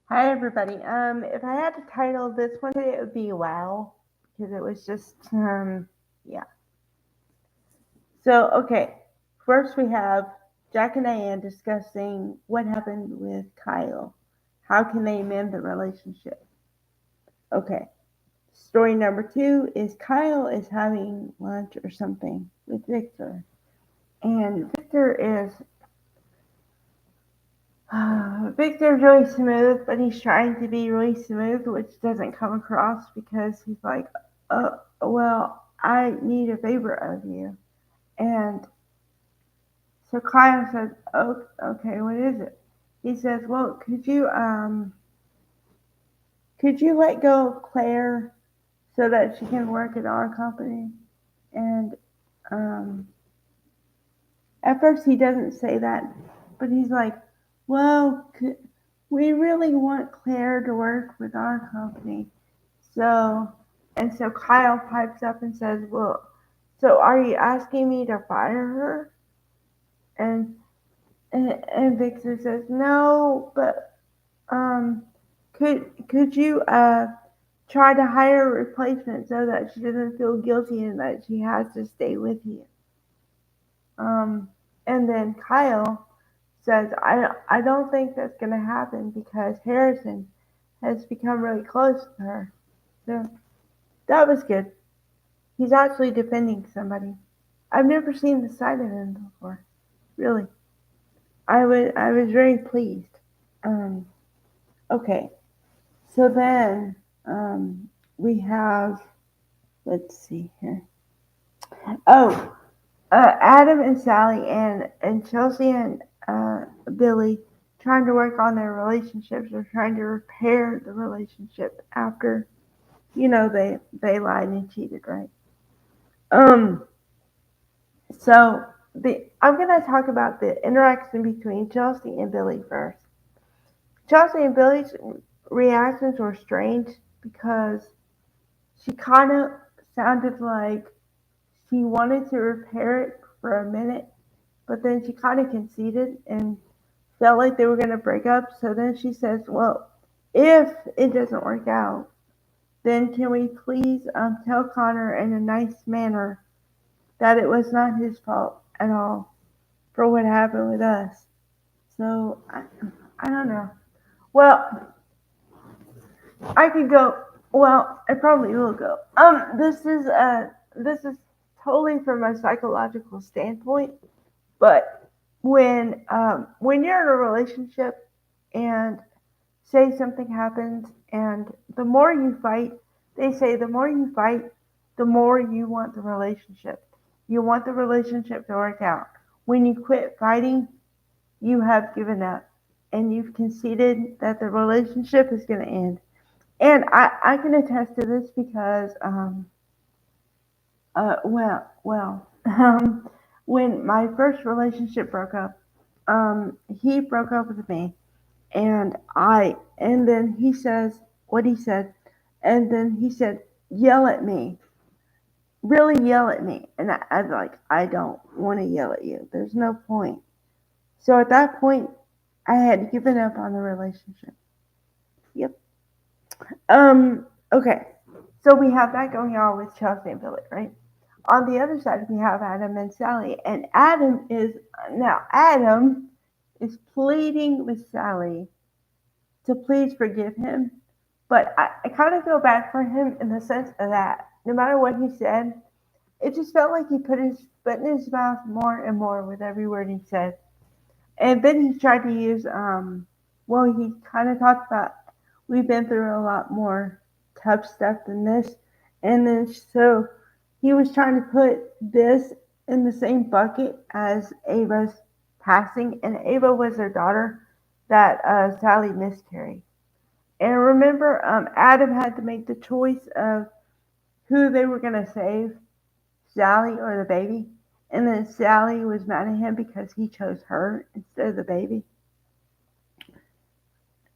Hi everybody. If I had to title this one today, it would be "Wow," because it was just yeah. So okay, first we have Jack and Diane discussing what happened with Kyle. How can they mend the relationship? Okay. Story number two is Kyle is having lunch or something with Victor, and Victor's really smooth, but he's trying to be really smooth, which doesn't come across because he's like, well, I need a favor of you. And so Kyle says, oh, okay, what is it? He says, well, could you let go of Claire so that she can work at our company? And um, at first he doesn't say that, but he's like, well, we really want Claire to work with our company. So, and so Kyle pipes up and says, well, so are you asking me to fire her? And and Victor says, no, but could you try to hire a replacement so that she doesn't feel guilty and that she has to stay with you? Um, and then Kyle says, I don't think that's going to happen because Harrison has become really close to her. So that was good. He's actually defending somebody. I've never seen the side of him before. Really. I was very pleased. Um, okay. So then we have, let's see here. Oh, Adam and Sally and Chelsea and Billy trying to work on their relationships or trying to repair the relationship after they lied and cheated, right? Um, so I'm gonna talk about the interaction between Chelsea and Billy first. Chelsea and Billy's reactions were strange because she kind of sounded like she wanted to repair it for a minute, but then she kind of conceded and felt like they were going to break up. So then she says, well, if it doesn't work out, then can we please tell Connor in a nice manner that it was not his fault at all for what happened with us? So I don't know. Well, I could go. Well, I probably will go. This is totally from a psychological standpoint, but when you're in a relationship and say something happens and the more you fight, they say the more you fight, the more you want the relationship. You want the relationship to work out. When you quit fighting, you have given up and you've conceded that the relationship is going to end. And I can attest to this because, when my first relationship broke up, he broke up with me, and then he says what he said, and then he said, yell at me, really yell at me, and I was like, I don't want to yell at you. There's no point. So at that point, I had given up on the relationship. Yep. Okay. So we have that going on with Chelsea and Billy, right? On the other side, we have Adam and Sally, and Adam is pleading with Sally to please forgive him, but I kind of feel bad for him in the sense of that no matter what he said, it just felt like he put his foot in his mouth more and more with every word he said. And then he tried to use, he kind of talked about we've been through a lot more tough stuff than this. And then so he was trying to put this in the same bucket as Ava's passing. And Ava was their daughter that Sally miscarried. And remember, Adam had to make the choice of who they were going to save, Sally or the baby. And then Sally was mad at him because he chose her instead of the baby.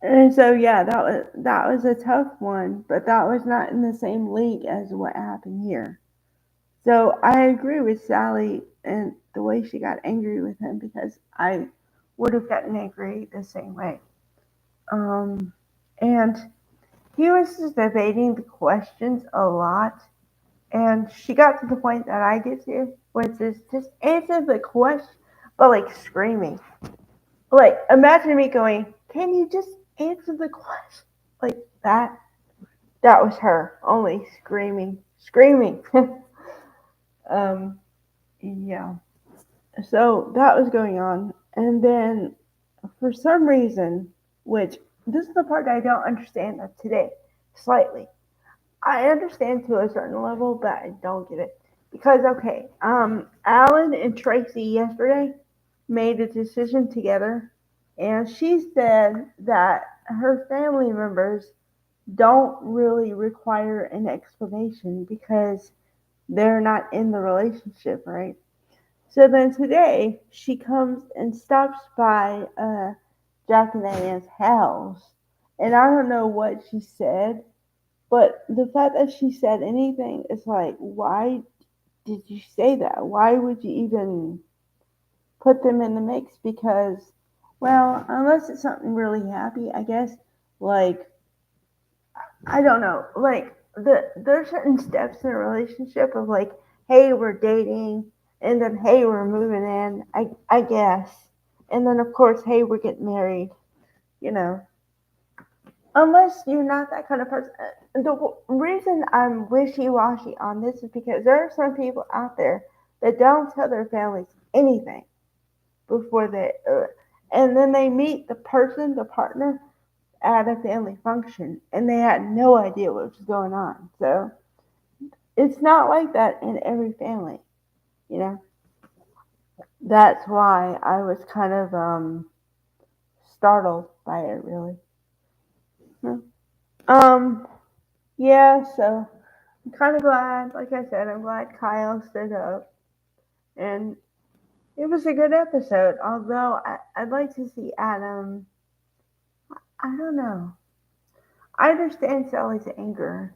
And so yeah, that was a tough one, but that was not in the same league as what happened here. So I agree with Sally and the way she got angry with him because I would have gotten angry the same way. Um, And he was just evading the questions a lot. And she got to the point that I get to, which is just answer the question, but like screaming. Like, imagine me going, "Can you just answer the question?" Like that. That was her, only screaming, screaming. um, yeah. So that was going on. And then for some reason, which this is the part I don't understand of today, slightly. I understand to a certain level, but I don't get it. Because okay, Alan and Tracy yesterday made a decision together, and she said that her family members don't really require an explanation because they're not in the relationship, right? So then today she comes and stops by Jack and Diane's house, and I don't know what she said, but the fact that she said anything is like, why did you say that? Why would you even put them in the mix? Because, well, unless it's something really happy, I guess. Like, I don't know. Like, there's certain steps in a relationship of like, hey, we're dating, and then hey, we're moving in. I guess, and then of course, hey, we're getting married. You know, unless you're not that kind of person. The reason I'm wishy-washy on this is because there are some people out there that don't tell their families anything before and then they meet the person, the partner, at a family function, and they had no idea what was going on. So it's not like that in every family, you know. That's why I was kind of startled by it, really. Um, yeah. So I'm kind of glad, like I said, I'm glad Kyle stood up. And it was a good episode, although I'd like to see Adam. I don't know. I understand Sally's anger,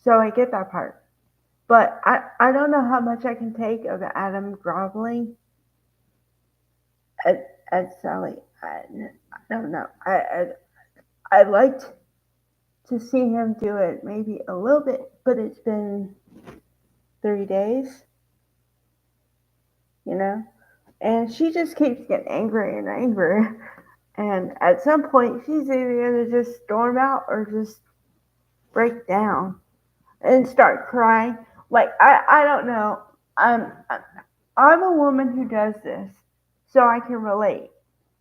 so I get that part. But I don't know how much I can take of Adam groveling at Sally. I don't know. I'd like to see him do it maybe a little bit, but it's been 3 days, you know? And she just keeps getting angry and angry. And at some point, she's either going to just storm out or just break down and start crying. Like, I don't know. I'm a woman who does this, so I can relate.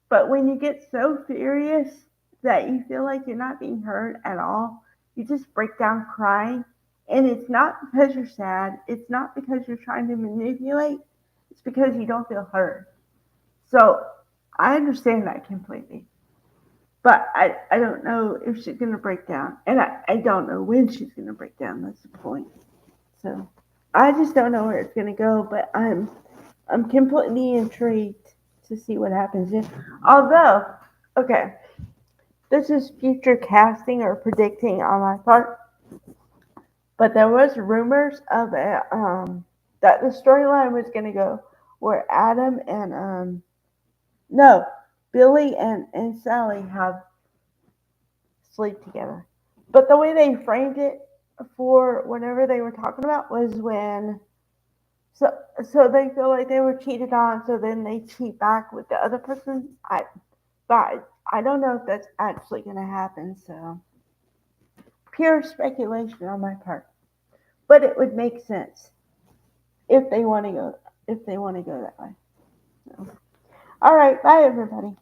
But when you get so furious that you feel like you're not being heard at all, you just break down crying. And it's not because you're sad, it's not because you're trying to manipulate, it's because you don't feel heard. So I understand that completely. But I don't know if she's going to break down. And I don't know when she's going to break down. That's the point. So I just don't know where it's going to go. But I'm completely intrigued to see what happens. Although, okay, this is future casting or predicting on my part. But there was rumors of that the storyline was going to go where Adam and no, Billy and Sally have sleep together. But the way they framed it for whatever they were talking about was when so so they feel like they were cheated on, so then they cheat back with the other person. But I don't know if that's actually going to happen. So pure speculation on my part, but it would make sense if they want to go that way. So, all right, bye everybody.